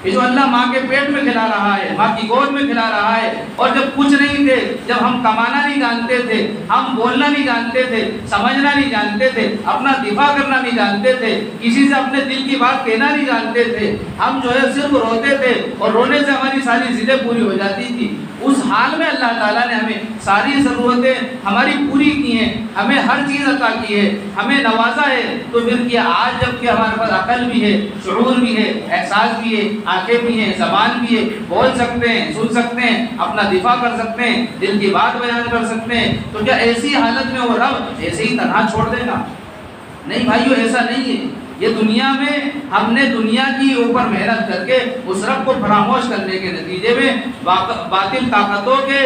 کہ جو اللہ ماں کے پیٹ میں کھلا رہا ہے، ماں کی گود میں کھلا رہا ہے، اور جب کچھ نہیں تھے، جب ہم کمانا نہیں جانتے تھے، ہم بولنا نہیں جانتے تھے، سمجھنا نہیں جانتے تھے، اپنا دفاع کرنا نہیں جانتے تھے، کسی سے اپنے دل کی بات کہنا نہیں جانتے تھے، ہم جو ہے صرف روتے تھے اور رونے سے ہماری ساری ضدیں پوری ہو جاتی تھی، اس حال میں اللہ تعالیٰ نے ہمیں ساری ضرورتیں ہماری پوری کی ہیں، ہمیں ہر چیز عطا کی ہے، ہمیں نوازا ہے، تو پھر کیا آج جب کہ ہمارے پاس عقل بھی ہے، شعور بھی ہے، احساس بھی ہے، آنکھیں بھی ہیں، زبان بھی ہے، بول سکتے ہیں، سن سکتے ہیں، اپنا دفاع کر سکتے ہیں، دل کی بات بیان کر سکتے ہیں، تو کیا ایسی حالت میں وہ رب ایسے ہی تنہا چھوڑ دے گا؟ نہیں بھائیو، ایسا نہیں ہے۔ یہ دنیا میں ہم نے دنیا کی اوپر محنت کر کے اس رب کو فراموش کرنے کے نتیجے میں باطل طاقتوں کے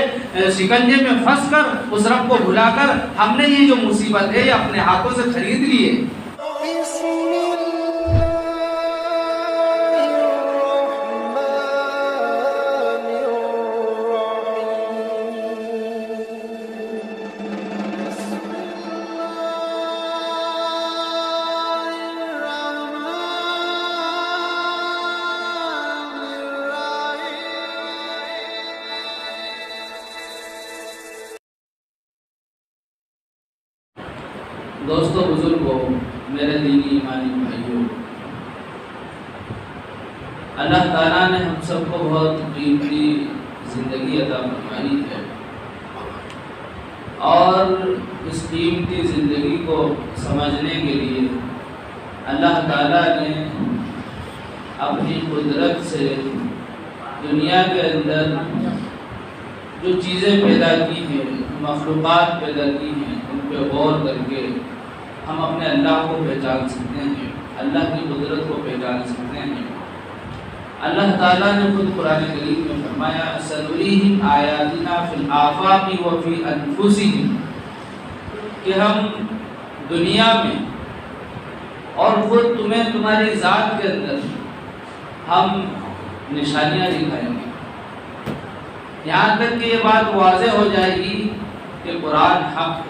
شکنجے میں پھنس کر اس رب کو بھلا کر ہم نے یہ جو مصیبت ہے یہ اپنے ہاتھوں سے خرید لی ہے۔ دوستو، بزرگوں، میرے دینی ایمانی بھائیوں، اللہ تعالیٰ نے ہم سب کو بہت قیمتی زندگی عطا فرمائی ہے، اور اس قیمتی زندگی کو سمجھنے کے لیے اللہ تعالیٰ نے اپنی قدرت سے دنیا کے اندر جو چیزیں پیدا کی ہیں، مخلوقات پیدا کی ہیں، ان پہ غور کر کے ہم اپنے اللہ کو پہچان سکتے ہیں، اللہ کی قدرت کو پہچان سکتے ہیں۔ اللہ تعالیٰ نے خود قرآن کریم میں فرمایا سَنُرِيهِمْ آیَاتِنَا فِي الْآفَاقِ وَفِي أَنفُسِهِمْ، کہ ہم دنیا میں اور خود تمہیں تمہاری ذات کے اندر ہم نشانیاں دکھائیں گے، یہاں تک کہ یہ بات واضح ہو جائے گی کہ قرآن حق ہے۔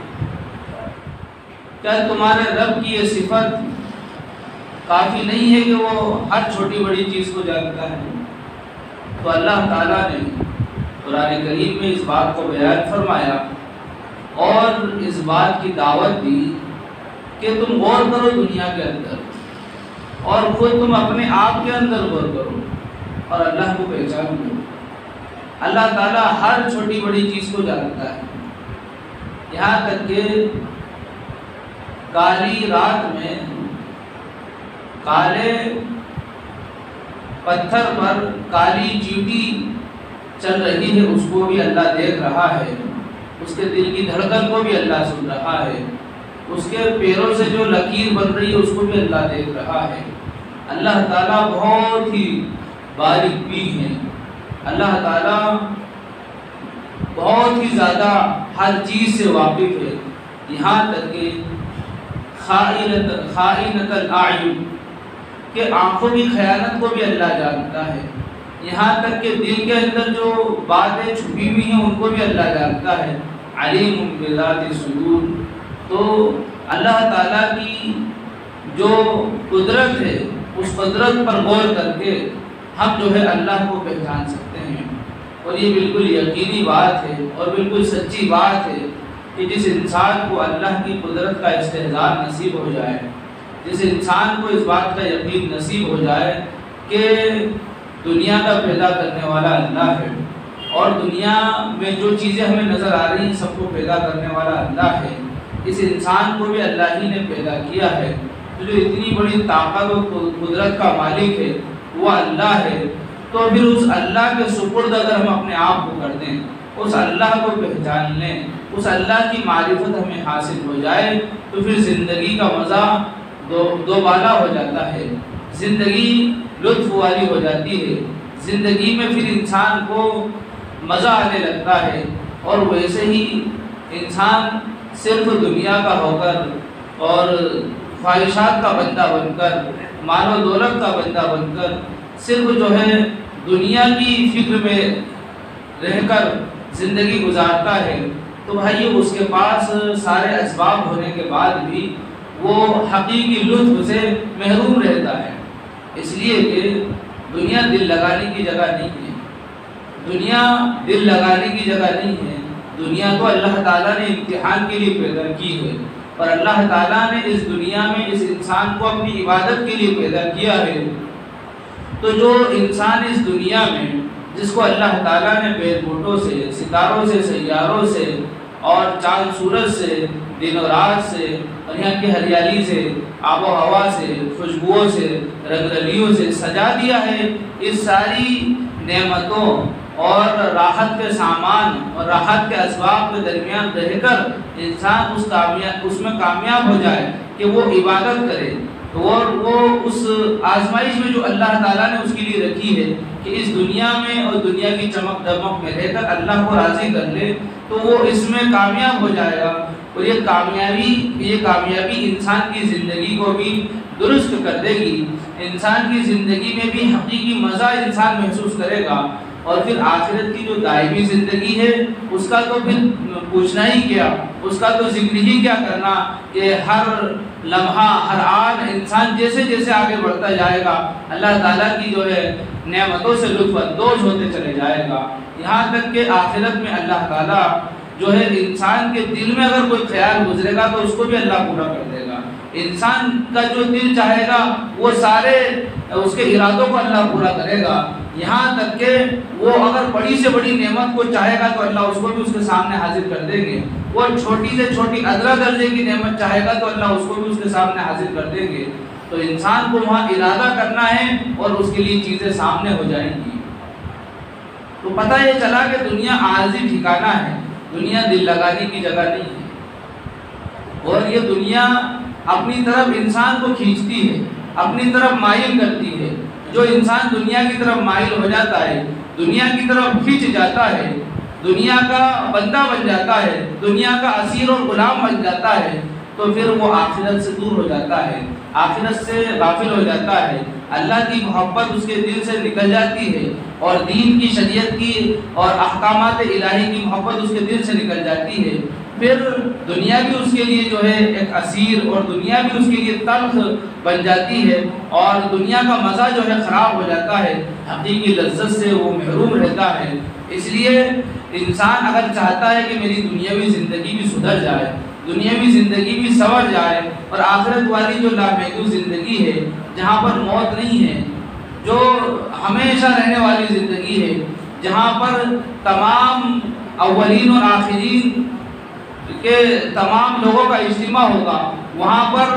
کیا تمہارے رب کی یہ صفت کافی نہیں ہے کہ وہ ہر چھوٹی بڑی چیز کو جانتا ہے؟ تو اللہ تعالیٰ نے قرآن کریم میں اس بات کو بیان فرمایا اور اس بات کی دعوت دی کہ تم غور کرو دنیا کے اندر، اور خود تم اپنے آپ کے اندر غور کرو اور اللہ کو پہچان کرو۔ اللہ تعالیٰ ہر چھوٹی بڑی چیز کو جانتا ہے، یہاں تک کہ کالی رات میں کالے پتھر پر کالی چیٹی چل رہی ہے، اس کو بھی اللہ دیکھ رہا ہے، اس کے دل کی دھڑکن کو بھی اللہ سن رہا ہے، اس کے پیروں سے جو لکیر بن رہی ہے اس کو بھی اللہ دیکھ رہا ہے۔ اللہ تعالیٰ بہت ہی باریک بین ہے، اللہ تعالیٰ بہت ہی زیادہ ہر چیز سے واقف ہے، یہاں تک کہ خائنۃ الاعین کہ آنکھوں کی خیانت کو بھی اللہ جانتا ہے، یہاں تک کہ دل کے اندر جو باتیں چھپی ہوئی ہیں ان کو بھی اللہ جانتا ہے۔ علیم بذات الصدور، تو اللہ تعالیٰ کی جو قدرت ہے اس قدرت پر غور کر کے ہم جو ہے اللہ کو پہچان سکتے ہیں، اور یہ بالکل یقینی بات ہے اور بالکل سچی بات ہے کہ جس انسان کو اللہ کی قدرت کا استحضار نصیب ہو جائے، جس انسان کو اس بات کا یقین نصیب ہو جائے کہ دنیا کا پیدا کرنے والا اللہ ہے، اور دنیا میں جو چیزیں ہمیں نظر آ رہی ہیں سب کو پیدا کرنے والا اللہ ہے، اس انسان کو بھی اللہ ہی نے پیدا کیا ہے، تو جو اتنی بڑی طاقت و قدرت کا مالک ہے وہ اللہ ہے، تو پھر اس اللہ کے سپرد اگر ہم اپنے آپ کو کر دیں، اس اللہ کو پہچان لیں، اس اللہ کی معرفت ہمیں حاصل ہو جائے، تو پھر زندگی کا مزہ دو بالا ہو جاتا ہے، زندگی لطف والی ہو جاتی ہے، زندگی میں پھر انسان کو مزہ آنے لگتا ہے، اور ویسے ہی انسان صرف دنیا کا ہو کر اور خواہشات کا بندہ بن کر، مال و دولت کا بندہ بن کر، صرف جو ہے دنیا کی فکر میں رہ کر زندگی گزارتا ہے، تو بھائی اس کے پاس سارے اسباب ہونے کے بعد بھی وہ حقیقی لطف سے محروم رہتا ہے، اس لیے کہ دنیا دل لگانے کی جگہ نہیں ہے، دنیا دل لگانے کی جگہ نہیں ہے۔ دنیا تو اللہ تعالیٰ نے امتحان کے لیے پیدا کی ہے، اور اللہ تعالیٰ نے اس دنیا میں اس انسان کو اپنی عبادت کے لیے پیدا کیا ہے۔ تو جو انسان اس دنیا میں جس کو اللہ تعالیٰ نے پیڑ بوٹوں سے، ستاروں سے، سیاروں سے اور چاند سورج سے، دن و رات سے، اور یہاں کی ہریالی سے، آب و ہوا سے، خوشبوؤں سے، رنگ رلیوں سے سجا دیا ہے، اس ساری نعمتوں اور راحت کے سامان اور راحت کے اسباب کے درمیان رہ کر انسان اس میں کامیاب ہو جائے کہ وہ عبادت کرے، اور وہ اس آزمائش میں جو اللہ تعالیٰ نے اس کے لیے رکھی ہے کہ اس دنیا میں اور دنیا کی چمک دمک میں رہ کر اللہ کو راضی کر لے، تو وہ اس میں کامیاب ہو جائے گا۔ اور یہ کامیابی انسان کی زندگی کو بھی درست کر دے گی، انسان کی زندگی میں بھی حقیقی مزہ انسان محسوس کرے گا، اور پھر آخرت کی جو دائمی زندگی ہے اس کا تو پھر پوچھنا ہی کیا، اس کا تو ذکر ہی کیا کرنا کہ ہر لمحہ ہر آن انسان جیسے جیسے آگے بڑھتا جائے گا اللہ تعالیٰ کی جو ہے نعمتوں سے لطف اندوز ہوتے چلے جائے گا، یہاں تک کہ آخرت میں اللہ تعالیٰ جو ہے انسان کے دل میں اگر کوئی خیال گزرے گا تو اس کو بھی اللہ پورا کر دے گا۔ انسان کا جو دل چاہے گا وہ سارے اس کے ارادوں کو اللہ پورا کرے گا، یہاں تک کہ وہ اگر بڑی سے بڑی نعمت کو چاہے گا تو اللہ اس کو بھی اس کے سامنے حاضر کر دیں گے، وہ چھوٹی سے چھوٹی ادنا درجے کی نعمت چاہے گا تو اللہ اس کو بھی اس کے سامنے حاضر کر دیں گے۔ تو انسان کو وہاں ارادہ کرنا ہے اور اس کے لیے چیزیں سامنے ہو جائیں گی۔ تو پتہ یہ چلا کہ دنیا عارضی ٹھکانہ ہے، دنیا دل لگانے کی جگہ نہیں ہے، اور یہ دنیا اپنی طرف انسان کو کھینچتی ہے، اپنی طرف مائل کرتی ہے۔ جو انسان دنیا کی طرف مائل ہو جاتا ہے، دنیا کی طرف کھینچ جاتا ہے، دنیا کا بندہ بن جاتا ہے، دنیا کا اسیر اور غلام بن جاتا ہے، تو پھر وہ آخرت سے دور ہو جاتا ہے، آخرت سے غافل ہو جاتا ہے، اللہ کی محبت اس کے دل سے نکل جاتی ہے، اور دین کی، شریعت کی اور احکامات الہی کی محبت اس کے دل سے نکل جاتی ہے۔ پھر دنیا بھی اس کے لیے جو ہے ایک اسیر، اور دنیا بھی اس کے لیے تلخ بن جاتی ہے، اور دنیا کا مزہ جو ہے خراب ہو جاتا ہے، حقیقی لذت سے وہ محروم رہتا ہے۔ اس لیے انسان اگر چاہتا ہے کہ میری دنیاوی زندگی بھی سدھر جائے، دنیاوی زندگی بھی سنور جائے، اور آخرت والی جو لامحدود زندگی ہے جہاں پر موت نہیں ہے، جو ہمیشہ رہنے والی زندگی ہے، جہاں پر تمام اولین اور آخرین کہ تمام لوگوں کا اجتماع ہوگا، وہاں پر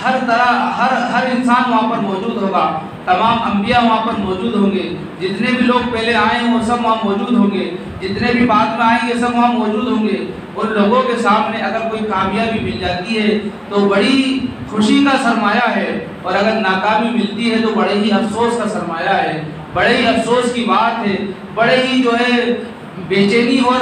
ہر انسان وہاں پر موجود ہوگا، تمام انبیاء وہاں پر موجود ہوں گے، جتنے بھی لوگ پہلے آئے ہیں وہ سب وہاں موجود ہوں گے، جتنے بھی بعد میں آئیں گے سب وہاں موجود ہوں گے۔ ان لوگوں کے سامنے اگر کوئی کامیابی مل جاتی ہے تو بڑی خوشی کا سرمایہ ہے، اور اگر ناکامی ملتی ہے تو بڑے ہی افسوس کا سرمایہ ہے، بڑے ہی افسوس کی بات ہے، بڑے ہی جو ہے بے چینی اور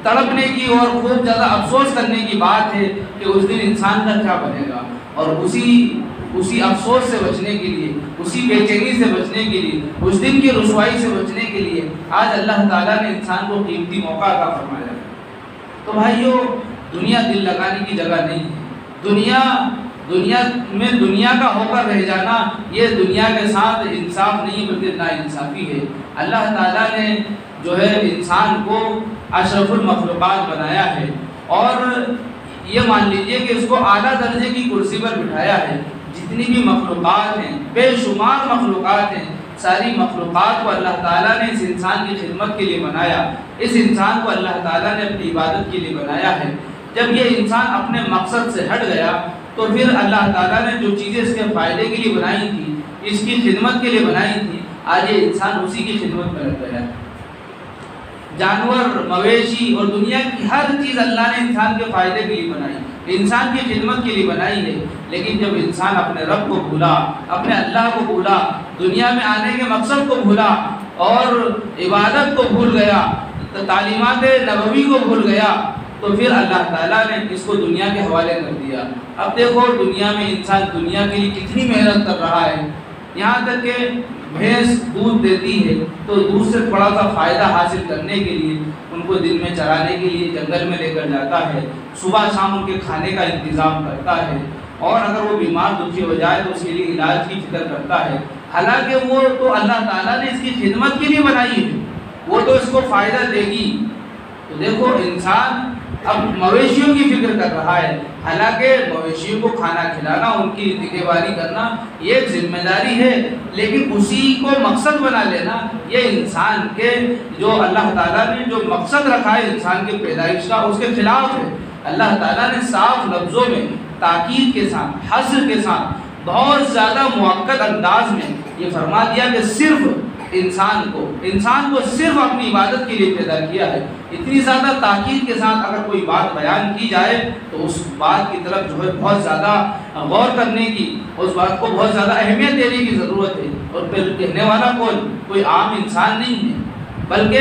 تڑپنے کی اور خوب زیادہ افسوس کرنے کی بات ہے کہ اس دن انسان کا کیا بنے گا۔ اور اسی افسوس سے بچنے کے لیے، اسی بے چینی سے بچنے کے لیے، اس دن کی رسوائی سے بچنے کے لیے آج اللہ تعالیٰ نے انسان کو قیمتی موقع عطا فرمایا ہے۔ تو بھائیو، دنیا دل لگانے کی جگہ نہیں ہے، دنیا میں دنیا کا ہو کر رہ جانا یہ دنیا کے ساتھ انصاف نہیں بلکہ ناانصافی ہے۔ اللہ تعالیٰ نے جو ہے انسان کو اشرف المخلوقات بنایا ہے، اور یہ مان لیجئے کہ اس کو اعلیٰ درجے کی کرسی پر بٹھایا ہے۔ جتنی بھی مخلوقات ہیں، بے شمار مخلوقات ہیں، ساری مخلوقات کو اللہ تعالیٰ نے اس انسان کی خدمت کے لیے بنایا، اس انسان کو اللہ تعالیٰ نے اپنی عبادت کے لیے بنایا ہے۔ جب یہ انسان اپنے مقصد سے ہٹ گیا تو پھر اللہ تعالیٰ نے جو چیزیں اس کے فائدے کے لیے بنائی تھی، اس کی خدمت کے لیے بنائی تھی، آج یہ انسان اسی کی خدمت میں لگ گیا۔ جانور، مویشی اور دنیا کی ہر چیز اللہ نے انسان کے فائدے کے لیے بنائی، انسان کی خدمت کے لیے بنائی ہے، لیکن جب انسان اپنے رب کو بھولا، اپنے اللہ کو بھولا، دنیا میں آنے کے مقصد کو بھولا اور عبادت کو بھول گیا، تعلیمات نبوی کو بھول گیا، تو پھر اللہ تعالیٰ نے اس کو دنیا کے حوالے کر دیا۔ اب دیکھو دنیا میں انسان دنیا کے لیے کتنی محنت کر رہا ہے، یہاں تک کہ بھینس دودھ دیتی ہے تو دودھ سے تھوڑا سا فائدہ حاصل کرنے کے لیے ان کو دن میں چرانے کے لیے جنگل میں لے کر جاتا ہے، صبح شام ان کے کھانے کا انتظام کرتا ہے، اور اگر وہ بیمار دکھی ہو جائے تو اس کے لیے علاج کی فکر کرتا ہے، حالانکہ وہ تو اللہ تعالیٰ نے اس کی خدمت کے لیے بنائی ہے، وہ تو اس کو فائدہ دے گی۔ تو دیکھو انسان اب مویشیوں کی فکر کر رہا ہے، حالانکہ مویشیوں کو کھانا کھلانا، ان کی نگہبانی کرنا یہ ایک ذمہ داری ہے، لیکن اسی کو مقصد بنا لینا یہ انسان کے جو اللہ تعالیٰ نے جو مقصد رکھا ہے انسان کے پیدائش کا، اس کے خلاف ہے۔ اللہ تعالیٰ نے صاف لفظوں میں تاکید کے ساتھ، حصر کے ساتھ، بہت زیادہ مؤکد انداز میں یہ فرما دیا کہ صرف انسان کو صرف اپنی عبادت کے لیے پیدا کیا ہے۔ اتنی زیادہ تاکید کے ساتھ اگر کوئی بات بیان کی جائے تو اس بات کی طرف جو ہے بہت زیادہ غور کرنے کی، اس بات کو بہت زیادہ اہمیت دینے کی ضرورت ہے۔ اور پھر کہنے والا کوئی عام انسان نہیں ہے، بلکہ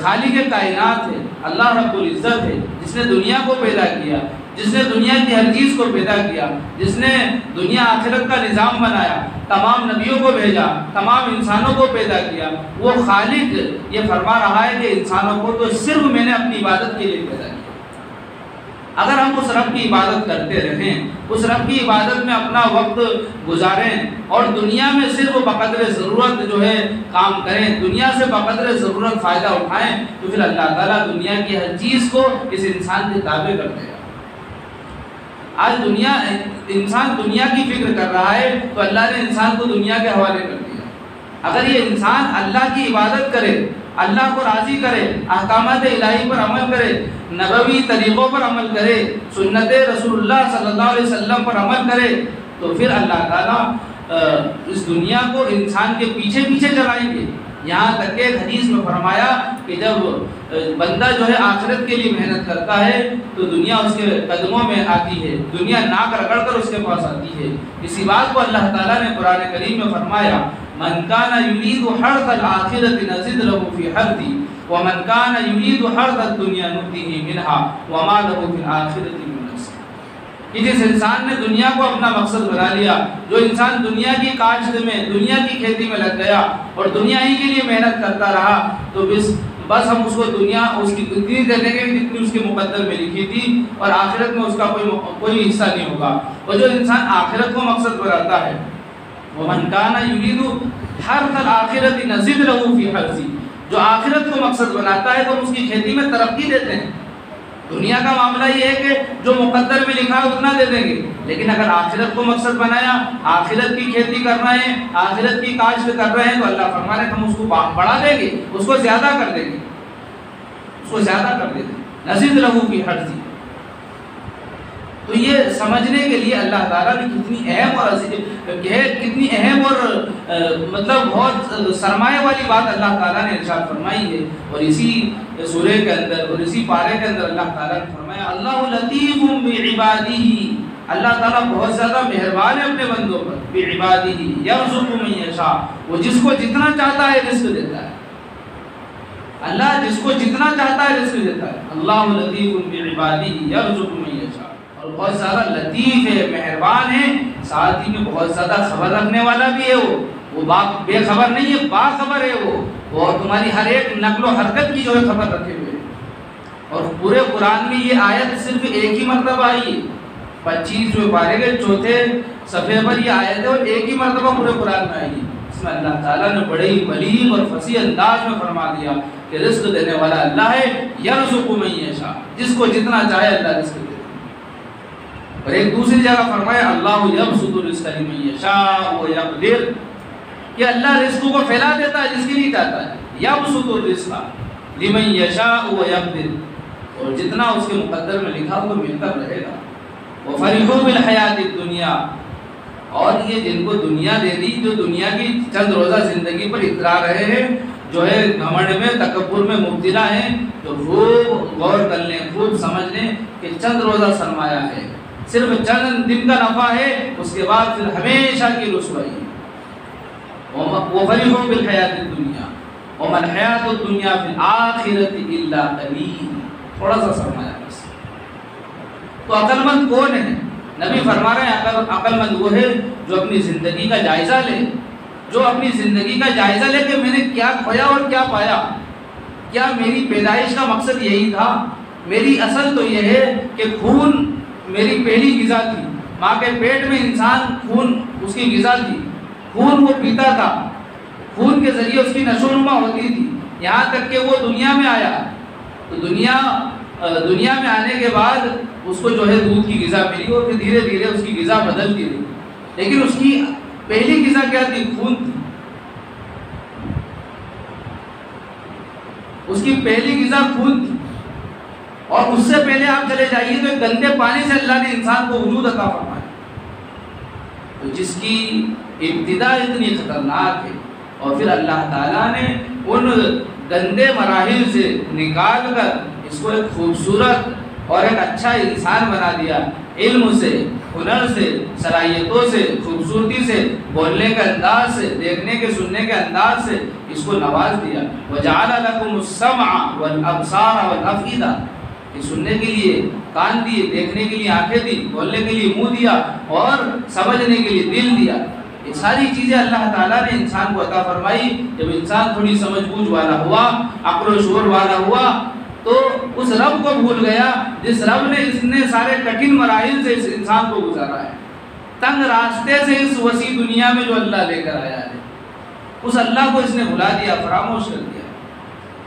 خالق کائنات ہے، اللہ رب العزت ہے، جس نے دنیا کو پیدا کیا، جس نے دنیا کی ہر چیز کو پیدا کیا، جس نے دنیا آخرت کا نظام بنایا، تمام نبیوں کو بھیجا، تمام انسانوں کو پیدا کیا۔ وہ خالق یہ فرما رہا ہے کہ انسانوں کو تو صرف میں نے اپنی عبادت کے لیے پیدا کیا۔ اگر ہم اس رب کی عبادت کرتے رہیں، اس رب کی عبادت میں اپنا وقت گزاریں اور دنیا میں صرف بقدر ضرورت جو ہے کام کریں، دنیا سے بقدر ضرورت فائدہ اٹھائیں، تو پھر اللہ تعالیٰ دنیا کی ہر چیز کو اس انسان کے تابع کر دے گا۔ آج انسان دنیا کی فکر کر رہا ہے تو اللہ نے انسان کو دنیا کے حوالے کر دیا۔ اگر یہ انسان اللہ کی عبادت کرے، اللہ کو راضی کرے، احکامات الہی پر عمل کرے، نبوی طریقوں پر عمل کرے، سنت رسول اللہ صلی اللہ علیہ وسلم پر عمل کرے، تو پھر اللہ تعالیٰ اس دنیا کو انسان کے پیچھے پیچھے چلائیں گے۔ یہاں تک کہ حدیث میں فرمایا کہ جب بندہ جو ہے آخرت کے لیے محنت کرتا ہے تو دنیا اس کے قدموں میں آتی ہے، دنیا ناک رگڑ کر اس کے پاس آتی ہے۔ اسی بات کو اللہ تعالیٰ نے قرآن کریم میں فرمایا، من کان یرید حرث الآخرۃ نزد له فی حرثہ ومن کان یرید حرث الدنیا نؤتہ منها وما له فی الآخرۃ من نصیب۔ کہ جس انسان نے دنیا کو اپنا مقصد بنا لیا، جو انسان دنیا کی کاشت میں، دنیا کی کھیتی میں لگ گیا اور دنیا ہی کے لیے محنت کرتا رہا، تو بس ہم اس کو دنیا اس کی اتنی دے دیں گے جتنی اس کے مقدر میں لکھی تھی، اور آخرت میں اس کا کوئی حصہ نہیں ہوگا۔ اور جو انسان آخرت کو مقصد بناتا ہے، وَمَنْ كَانَ يُرِيدُ حَرْثَ الْآخِرَةِ نَزِدْ لَهُ فِي حَرْثِهِ، جو آخرت کو مقصد بناتا ہے تو ہم اس کی کھیتی میں ترقی دیتے ہیں۔ دنیا کا معاملہ یہ ہے کہ جو مقدر میں لکھا ہے اتنا دے دیں گے، لیکن اگر آخرت کو مقصد بنایا، آخرت کی کھیتی کر رہے ہیں، آخرت کی کاشت کر رہے ہیں، تو اللہ فرما رہے ہیں ہم اس کو بڑھا دیں گے، اس کو زیادہ کر دیں گے، اس کو زیادہ کر دیں گے، نزد لہو فی حرثہ۔ تو یہ سمجھنے کے لیے اللہ تعالیٰ نے کتنی اہم اور مطلب بہت سرمایہ والی بات اللہ تعالیٰ نے ارشاد فرمائی ہے۔ اور اسی سورہ کے اندر اور اسی پارے کے اندر اللہ تعالیٰ نے فرمایا، اللہ لطیف بعبادہ، اللہ تعالیٰ بہت زیادہ مہربان ہے اپنے بندوں پر، بعبادہ یرزق من یشاء، وہ جس کو جتنا چاہتا ہے رزق دیتا ہے۔ اللہ جس کو جتنا چاہتا ہے رزق دیتا ہے۔ اللہ لطیف بعبادہ یرزق من یشاء، اور بہت زیادہ لطیف ہے، مہربان ہے، ساتھ ہی میں بہت زیادہ خبر رکھنے والا بھی ہے۔ وہ بے خبر نہیں ہے، باخبر ہے وہ، اور تمہاری ہر ایک نقل و حرکت کی جو ہے خبر رکھے ہوئے۔ اور پورے قرآن میں یہ آیت صرف ایک ہی مرتبہ آئی ہے، 25 پارے کے چوتھے صفحے پر یہ آیت ہے، اور ایک ہی مرتبہ پورے قرآن میں آئی ہے۔ اس میں اللہ تعالیٰ نے بڑے ہی بلیغ اور فصیح انداز میں فرما دیا کہ رزق دینے والا اللہ ہے، یرزق من یشاء، جس کو جتنا چاہے اللہ رزق دے۔ اور ایک دوسری جگہ فرمایا، اللہ یبسط الرزق لمن یشاء ویقدر، کہ اللہ رزق کو پھیلا دیتا ہے جس کے لیے چاہتا ہے، یبسط الرزق لمن یشاء ویقدر، اور جتنا اس کے مقدر میں لکھا ہو تو ملتا رہے گا۔ وفرحوا بالحیات الدنیا، اور یہ جن کو دنیا دے دی، جو دنیا کی چند روزہ زندگی پر اترا رہے ہیں، جو ہے گھمنڈ میں، تکبر میں مبتلا ہیں، تو خوب غور کر لیں، خوب سمجھ لیں کہ چند روزہ سرمایہ ہے، صرف چند دن کا نفع ہے، اس کے بعد پھر ہمیشہ کی رسوائی ہے۔ وَفَرِحُوا بِالْحَيَاةِ الدُّنْيَا وَمَا الْحَيَاةُ الدُّنْيَا فِي الْآخِرَةِ إِلَّا قَلِيلٌ، تھوڑا سا سرمایہ بس۔ تو عقل مند کون ہے؟ نبی فرما رہے ہیں عقل مند وہ ہے جو اپنی زندگی کا جائزہ لے، جو اپنی زندگی کا جائزہ لے کہ میں نے کیا کھویا اور کیا پایا، کیا میری پیدائش کا مقصد یہی تھا؟ میری اصل تو یہ ہے کہ خون میری پہلی غذا تھی، ماں کے پیٹ میں انسان خون اس کی غذا تھی، خون وہ پیتا تھا، خون کے ذریعے اس کی نشو و نما ہوتی تھی، یہاں تک کہ وہ دنیا میں آیا تو دنیا میں آنے کے بعد اس کو جو ہے دودھ کی غذا ملی اور پھر دھیرے دھیرے اس کی غذا بدلتی رہی، لیکن اس کی پہلی غذا کیا تھی؟ خون تھی۔ اس کی پہلی غذا خون تھی، اور اس سے پہلے آپ چلے جائیے تو ایک گندے پانی سے اللہ نے انسان کو وجود عطا فرمایا، تو جس کی ابتدا اتنی خطرناک ہے، اور پھر اللہ تعالیٰ نے ان گندے مراحل سے نکال کر اس کو ایک خوبصورت اور ایک اچھا انسان بنا دیا، علم سے، ہنر سے، صلاحیتوں سے، خوبصورتی سے، بولنے کے انداز سے، دیکھنے کے سننے کے انداز سے اس کو نواز دیا۔ وَجَعَلَ لَكُمُ السَّمْعَ وَالْأَبْصَارَ وَالْأَفْئِدَةَ، کہ سننے کے لیے کان دیے، دیکھنے کے لیے آنکھیں دی، بولنے کے لیے منہ دیا، اور سمجھنے کے لیے دل دیا۔ یہ ساری چیزیں اللہ تعالیٰ نے انسان کو عطا فرمائی۔ جب انسان تھوڑی سمجھ بوجھ والا ہوا، عقل و شعور والا ہوا، تو اس رب کو بھول گیا جس رب نے اتنے سارے کٹھن مراحل سے اس انسان کو گزارا ہے، تنگ راستے سے اس وسیع دنیا میں جو اللہ لے کر آیا ہے، اس اللہ کو اس نے بھلا دیا، فراموش کر دیا۔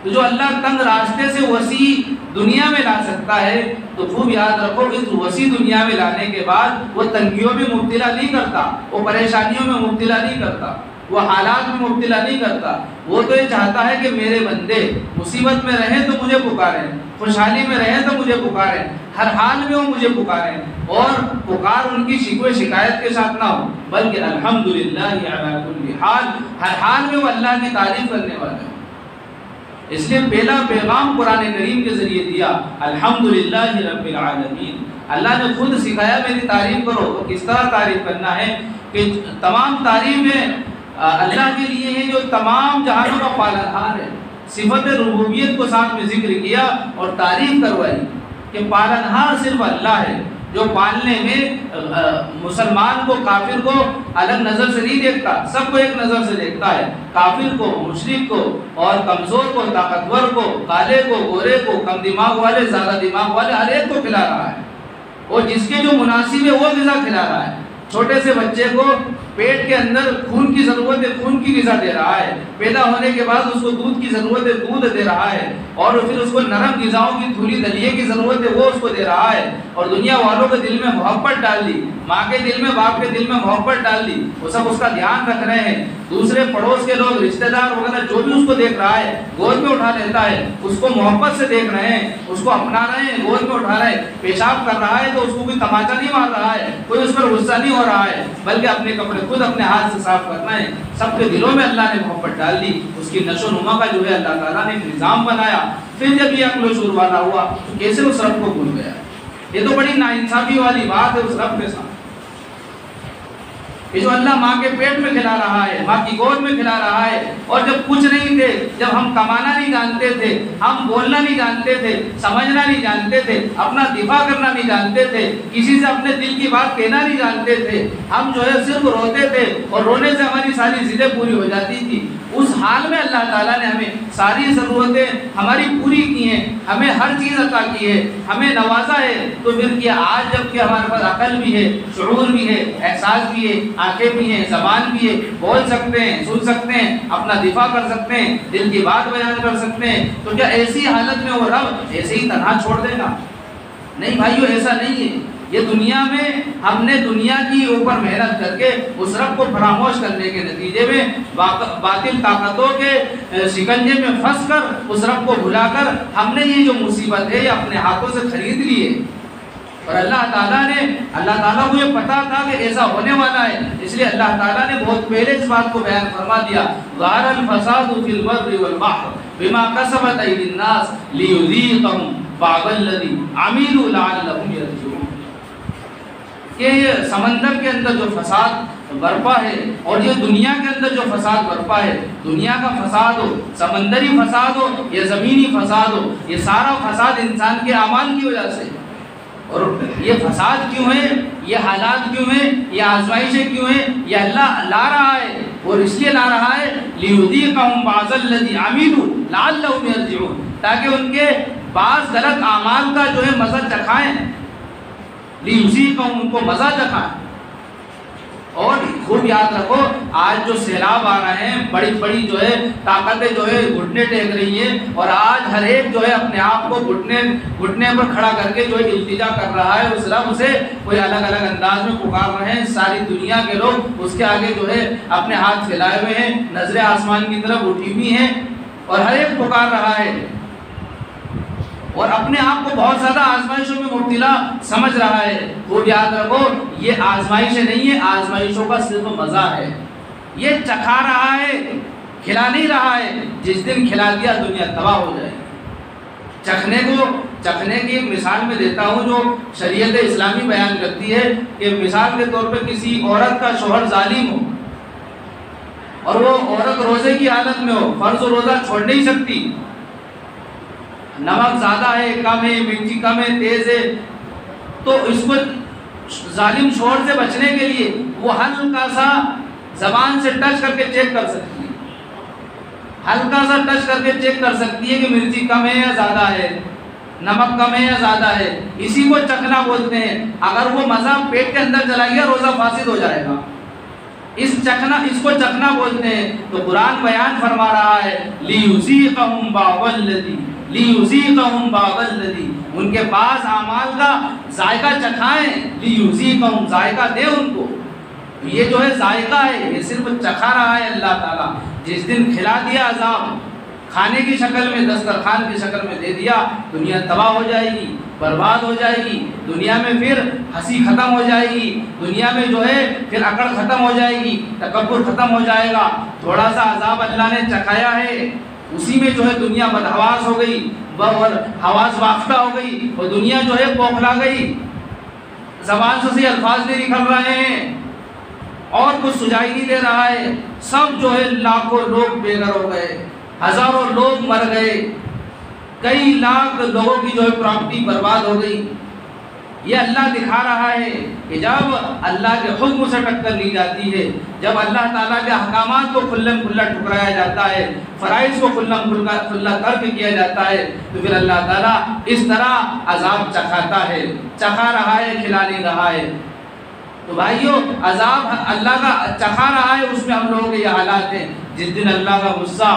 تو جو اللہ تنگ راستے سے وسیع دنیا میں لا سکتا ہے، تو خوب یاد رکھو اس وسیع دنیا میں لانے کے بعد وہ تنگیوں میں مبتلا نہیں کرتا، وہ پریشانیوں میں مبتلا نہیں کرتا، وہ حالات میں مبتلا نہیں کرتا۔ وہ تو یہ چاہتا ہے کہ میرے بندے مصیبت میں رہیں تو مجھے پکاریں، خوشحالی میں رہیں تو مجھے پکاریں، ہر حال میں وہ مجھے پکاریں، اور پکار ان کی شکوے شکایت کے ساتھ نہ ہو، بلکہ الحمدللہ علی کل حال، ہر حال میں وہ اللہ کی تعریف کرنے والے ہیں۔ اس لیے پہلا پیغام قرآن کریم کے ذریعے دیا، الحمدللہ رب العالمین۔ اللہ نے خود سکھایا میری تعریف کرو، تو کس طرح تعریف کرنا ہے کہ تمام تعریفیں اللہ کے لیے ہیں جو تمام جہانوں کا پالنہار ہے۔ صفت ربوبیت کو ساتھ میں ذکر کیا اور تعریف کروائی کہ پالنہار صرف اللہ ہے، جو پالنے میں مسلمان کو، کافر کو الگ نظر سے نہیں دیکھتا، سب کو ایک نظر سے دیکھتا ہے، کافر کو، مشرک کو، اور کمزور کو، طاقتور کو، کالے کو، گورے کو، کم دماغ والے، زیادہ دماغ والے، ہر ایک کو کھلا رہا ہے، اور جس کے جو مناسب ہے وہ غذا کھلا رہا ہے۔ چھوٹے سے بچے کو پیٹ کے اندر خون کی ضرورت ہے، خون کی غذا دے رہا ہے، پیدا ہونے کے بعد اس کو دودھ کی ضرورت ہے، دودھ دے رہا ہے، اور پھر اس کو نرم غذاؤں کی تھولی دلیے کی ضرورت ہے، وہ اس کو دے رہا ہے، اور دنیا والوں کے دل میں محبت ڈال دی، ماں کے دل میں، باپ کے دل میں محبت ڈال دی، وہ سب اس کا دھیان رکھ رہے ہیں، دوسرے پڑوس کے لوگ، رشتہ دار وغیرہ جو بھی اس کو دیکھ رہا ہے گود میں اٹھا لیتا ہے، اس کو محبت سے دیکھ رہے ہیں، اس کو اپنا رہے ہیں، گود میں اٹھا رہے ہیں، پیشاب کر رہا ہے تو اس کو کوئی تماچا نہیں مار رہا ہے، کوئی اس پر غصہ نہیں ہو رہا ہے، بلکہ اپنے کپڑے خود اپنے ہاتھ سے صاف کرنا ہے۔ سب کے دلوں میں اللہ نے محبت ڈال دی، اس کی نشو و نما کا جو ہے اللہ تعالیٰ نے ایک نظام بنایا۔ پھر جب یہ عقل و شعور والا ہوا تو کیسے اس رب کو بھول گیا؟ یہ تو بڑی ناانصافی والی بات ہے اس رب کے ساتھ کہ جو اللہ ماں کے پیٹ میں کھلا رہا ہے، ماں کی گود میں کھلا رہا ہے، اور جب کچھ نہیں تھے، جب ہم کمانا نہیں جانتے تھے، ہم بولنا نہیں جانتے تھے، سمجھنا نہیں جانتے تھے، اپنا دفاع کرنا نہیں جانتے تھے، کسی سے اپنے دل کی بات کہنا نہیں جانتے تھے، ہم جو ہے صرف روتے تھے، اور رونے سے ہماری ساری ضدیں پوری ہو جاتی تھی، اس حال میں اللہ تعالیٰ نے ہمیں ساری ضرورتیں ہماری پوری کی ہیں، ہمیں ہر چیز عطا کی ہے، ہمیں نوازا ہے، تو پھر کیا آج جب کہ ہمارے پاس عقل بھی ہے، شعور بھی ہے، احساس بھی ہے، آنکھیں بھی ہیں، زبان بھی ہے، بول سکتے ہیں، سن سکتے ہیں، اپنا دفاع کر سکتے ہیں، دل کی بات بیان کر سکتے ہیں، تو کیا ایسی حالت میں وہ رب ایسے ہی تنہا چھوڑ دے گا؟ نہیں بھائیو، ایسا نہیں ہے۔ یہ دنیا میں ہم نے دنیا کی اوپر محنت کر کے اس رب کو فراموش کرنے کے نتیجے میں باطل طاقتوں کے شکنجے میں پھنس کر اس رب کو بھلا کر ہم نے یہ جو مصیبت ہے یہ اپنے ہاتھوں سے خرید لی ہے۔ اور اللہ تعالیٰ کو یہ پتا تھا کہ ایسا ہونے والا ہے، اس لیے اللہ تعالیٰ نے بہت پہلے اس بات کو بیان فرما دیا، ظہر الفساد فی البر والبحر بما کسبت ایدی الناس لیذیقہم بعض الذی عملوا لعلہم یرجعون۔ کہ یہ سمندر کے اندر جو فساد برپا ہے، اور یہ دنیا کے اندر جو فساد برپا ہے، دنیا کا فساد ہو، سمندری فساد ہو یا زمینی فساد ہو، یہ سارا فساد انسان کے اعمال کی وجہ سے۔ اور یہ فساد کیوں ہے، یہ حالات کیوں ہیں، یہ آزمائشیں کیوں ہیں، یہ اللہ لا رہا ہے، اور اس لیے لا رہا ہے لیذیقہم بعض الذی عملوا لعلہم یرجعون، تاکہ ان کے بعض غلط اعمال کا جو ہے مزہ چکھائیں، لیذیقہم، ان کو مزہ چکھائیں۔ اور خوب یاد رکھو آج جو سیلاب آ رہے ہیں، بڑی بڑی جو ہے طاقتیں جو ہے گھٹنے ٹیک رہی ہیں، اور آج ہر ایک جو ہے اپنے آپ کو گھٹنے پر کھڑا کر کے جو ہے التجا کر رہا ہے، اس رب سے کوئی الگ الگ انداز میں پکار رہے ہیں۔ ساری دنیا کے لوگ اس کے آگے جو ہے اپنے ہاتھ پھیلائے ہوئے ہیں، نظریں آسمان کی طرف اٹھی ہوئی ہیں، اور ہر ایک پکار رہا ہے اور اپنے آپ کو بہت زیادہ آزمائشوں میں مبتلا سمجھ رہا ہے۔ خوب یاد رکھو یہ آزمائشیں نہیں ہے، آزمائشوں کا صرف مزہ ہے، یہ چکھا رہا ہے، کھلا نہیں رہا ہے۔ جس دن کھلا دیا دنیا تباہ ہو جائے گی۔ چکھنے کی ایک مثال میں دیتا ہوں جو شریعت اسلامی بیان کرتی ہے کہ مثال کے طور پہ کسی عورت کا شوہر ظالم ہو اور وہ عورت روزے کی حالت میں ہو، فرض روزہ چھوڑ نہیں سکتی، نمک زیادہ ہے، کم ہے، مرچی کم ہے، تیز ہے، تو اس کو ظالم شوہر سے بچنے کے لیے وہ ہلکا سا زبان سے ٹچ کر کے چیک کر سکتی ہے، ہلکا سا ٹچ کر کے چیک کر سکتی ہے کہ مرچی کم ہے یا زیادہ ہے، نمک کم ہے یا زیادہ ہے۔ اسی کو چکھنا بولتے ہیں۔ اگر وہ مزہ پیٹ کے اندر چلا گیا روزہ فاسد ہو جائے گا۔ اس کو چکھنا بولتے ہیں۔ تو قرآن بیان فرما رہا ہے لِيُذِيقَهُمْ بَعْضَ الَّذِي، ان کے بعض اعمال کا ذائقہ چکھائیں، لِيُذِيقَهُمْ، ذائقہ دے ان کو۔ یہ جو ہے ذائقہ ہے، یہ صرف چکھا رہا ہے اللہ تعالیٰ۔ جس دن کھلا دیا عذاب کھانے کی شکل میں، دسترخوان کی شکل میں دے دیا، دنیا تباہ ہو جائے گی، برباد ہو جائے گی، دنیا میں پھر ہنسی ختم ہو جائے گی، دنیا میں جو ہے پھر اکڑ ختم ہو جائے گی، تکبر ختم ہو جائے گا۔ تھوڑا سا عذاب اللہ نے چکھایا ہے، اسی میں جو ہے دنیا بدحواس ہو گئی اور حواس وافتہ ہو گئی، اور دنیا جو ہے بوکھلا گئی، زبان سے صحیح الفاظ نہیں نکل رہے ہیں اور کچھ سجائی نہیں دے رہا ہے، سب جو ہے لاکھوں لوگ بے گھر ہو گئے، ہزاروں لوگ مر گئے، کئی لاکھ لوگوں کی جو ہے پراپرٹی برباد ہو گئی۔ یہ اللہ دکھا رہا ہے کہ جب اللہ کے حکم سے ٹکر لی جاتی ہے، جب اللہ تعالیٰ کے احکامات کو کھلم کھلا ٹھکرایا جاتا ہے، فرائض کو کھلم کھلا ترک کیا جاتا ہے، تو پھر اللہ تعالیٰ اس طرح عذاب چکھاتا ہے، چکھا رہا ہے، کھلا نہیں رہا ہے۔ تو بھائیو عذاب اللہ کا چکھا رہا ہے، اس میں ہم لوگوں کے یہ حالات ہیں۔ جس دن اللہ کا غصہ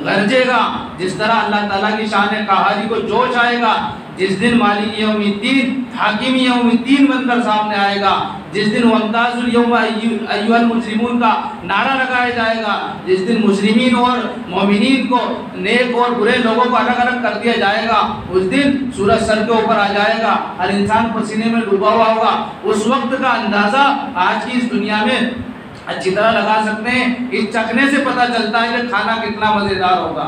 گرجے گا، جس طرح اللہ تعالیٰ کی شان قہاری کو جوش آئے گا، جس دن مالک یوم الدین، حاکم یوم الدین بن کر سامنے آئے گا، جس دن وامتاز الیوم ایھا المجرمون کا نعرہ لگایا جائے گا، جس دن مجرمین اور مومنین کو، نیک اور برے لوگوں کو الگ الگ کر دیا جائے گا، اس دن سورج سر کے اوپر آ جائے گا، ہر انسان پسینے میں ڈوبا ہوا ہوگا۔ اس وقت کا اندازہ آج کی اس دنیا میں اچھی طرح لگا سکتے ہیں۔ اس چکھنے سے پتہ چلتا ہے کہ کھانا کتنا مزیدار ہوگا،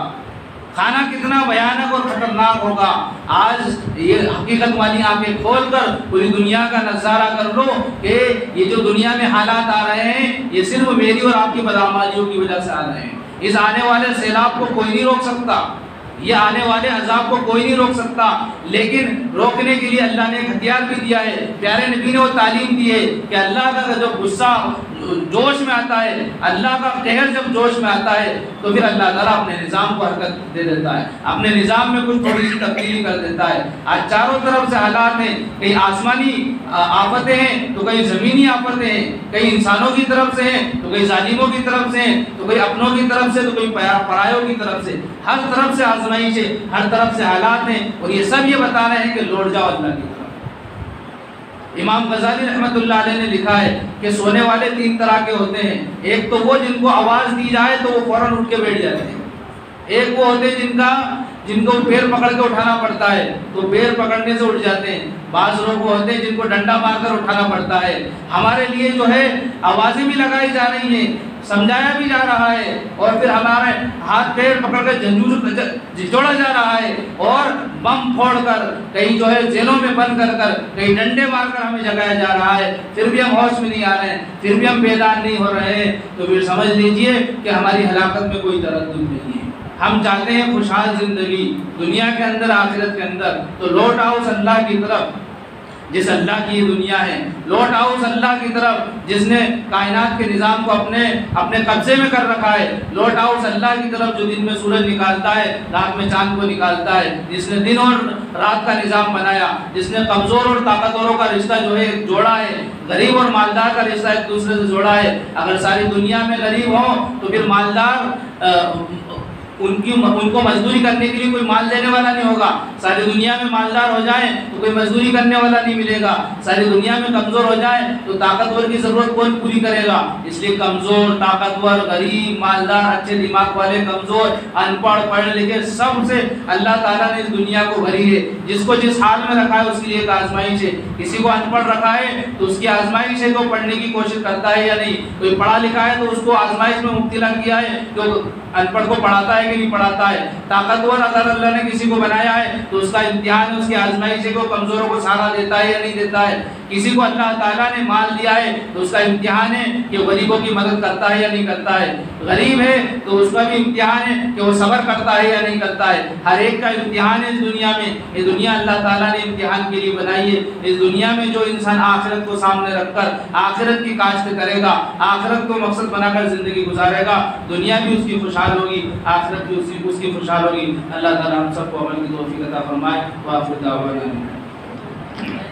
کھانا کتنا بھیانک اور خطرناک ہوگا۔ آج یہ حقیقت والی آنکھیں کھول کر پوری دنیا کا نظارہ کر لو کہ یہ جو دنیا میں حالات آ رہے ہیں، یہ صرف میری اور آپ کی بدعمالیوں کی وجہ سے آ رہے ہیں۔ اس آنے والے سیلاب کو کوئی نہیں روک سکتا، یہ آنے والے عذاب کو کوئی نہیں روک سکتا، لیکن روکنے کے لیے اللہ نے ایک ہتھیار بھی دیا ہے۔ پیارے نبی نے وہ تعلیم دی ہے کہ اللہ کا جب غصہ جوش میں آتا ہے، اللہ کا قہر جب جوش میں آتا ہے، تو پھر اللہ تعالیٰ اپنے نظام کو حرکت دے دیتا ہے، اپنے نظام میں کچھ تھوڑی سی تبدیلی کر دیتا ہے۔ آج چاروں طرف سے حالات ہیں، کہیں آسمانی آفتیں ہیں تو کہیں زمینی آفتیں ہیں، کہیں انسانوں کی طرف سے ہیں تو کہیں ظالموں کی طرف سے ہیں، تو کہیں اپنوں کی طرف سے تو کہیں پرایوں کی طرف سے، ہر طرف سے آزمائش ہے، ہر طرف سے حالات ہیں، اور یہ سب یہ بتا رہے ہیں کہ لوٹ جاؤ اللہ کی طرف۔ امام غزالی رحمۃ اللہ علیہ نے لکھا ہے کہ سونے والے تین طرح کے ہوتے ہیں، ایک تو وہ جن کو آواز دی جائے تو وہ فوراً اٹھ کے بیٹھ جاتے ہیں، ایک وہ ہوتے ہیں جن کو پیر پکڑ کے اٹھانا پڑتا ہے تو پیر پکڑنے سے اٹھ جاتے ہیں، بعض لوگ وہ ہوتے ہیں جن کو ڈنڈا مار کر اٹھانا پڑتا ہے۔ ہمارے لیے جو ہے آوازیں بھی لگائی جا رہی ہیں، سمجھایا بھی جا رہا ہے، اور پھر ہمارے ہاتھ پیر پکڑ کر جھنجھوڑا جا رہا ہے، اور بم پھوڑ کر کہیں جو ہے جیلوں میں بند کر کہیں ڈنڈے مار کر ہمیں جگایا جا رہا ہے، پھر بھی ہم ہوش میں نہیں آ رہے ہیں، پھر بھی ہم بیدار نہیں ہو رہے ہیں، تو پھر سمجھ لیجئے کہ ہماری ہلاکت میں کوئی تردد نہیں ہے۔ ہم چاہتے ہیں خوشحال زندگی دنیا کے اندر، آخرت کے اندر، تو لوٹ آؤ اس اللہ کی طرف جس اللہ کی یہ دنیا ہے، لوٹ آؤ اس اللہ کی طرف جس نے کائنات کے نظام کو اپنے قبضے میں کر رکھا ہے، لوٹ آؤ اس اللہ کی طرف جو دن میں سورج نکالتا ہے، رات میں چاند کو نکالتا ہے، جس نے دن اور رات کا نظام بنایا، جس نے کمزور اور طاقتوروں کا رشتہ جو ہے جوڑا ہے، غریب اور مالدار کا رشتہ ایک دوسرے سے جوڑا ہے۔ اگر ساری دنیا میں غریب ہوں تو پھر مالدار ان کو مزدوری کرنے کے لیے کوئی مال دینے والا نہیں ہوگا، ساری دنیا میں مالدار ہو جائیں تو کوئی مزدوری کرنے والا نہیں ملے گا، ساری دنیا میں کمزور ہو جائیں تو طاقتور کی ضرورت کون پوری کرے گا؟ اس لیے کمزور، طاقتور، غریب، مالدار، اچھے دماغ والے، کمزور، ان پڑھ، پڑھے لکھے، سب سے اللہ تعالیٰ نے اس دنیا کو بھری ہے۔ جس کو جس حال میں رکھا ہے اس کے لیے ایک آزمائش ہے۔ کسی کو ان پڑھ رکھا ہے تو اس کی آزمائش ہے کہ وہ پڑھنے کی کوشش کرتا ہے یا نہیں، کوئی پڑھا لکھا ہے تو اس کو آزمائش میں مبتلا کیا ہے کہ ان پڑھ کو پڑھاتا ہے کہ نہیں پڑھاتا ہے۔ طاقتور اگر اللہ نے کسی کو بنایا ہے تو اس کا امتحان ہے، اس کی آزمائش ہے کہ وہ کمزوروں کو سہارا دیتا ہے یا نہیں دیتا ہے۔ کسی کو اللہ تعالیٰ نے مال دیا ہے تو اس کا امتحان ہے کہ غریبوں کی مدد کرتا ہے یا نہیں کرتا ہے۔ غریب ہے تو اس کا بھی امتحان ہے کہ وہ صبر کرتا ہے یا نہیں کرتا ہے۔ ہر ایک کا امتحان ہے اس دنیا میں۔ یہ دنیا اللہ تعالیٰ نے امتحان کے لیے بنائی ہے۔ اس دنیا میں جو انسان آخرت کو سامنے رکھ کر آخرت کی کاشت کرے گا، آخرت کو مقصد بنا کر زندگی گزارے گا، دنیا بھی اس کی خوشحال ہوگی، آخرت بھی اس کی خوشحال ہوگی۔ اللہ تعالیٰ ہم سب کو عمل کی توفیق عطا فرمائے۔ وآخر دعوانا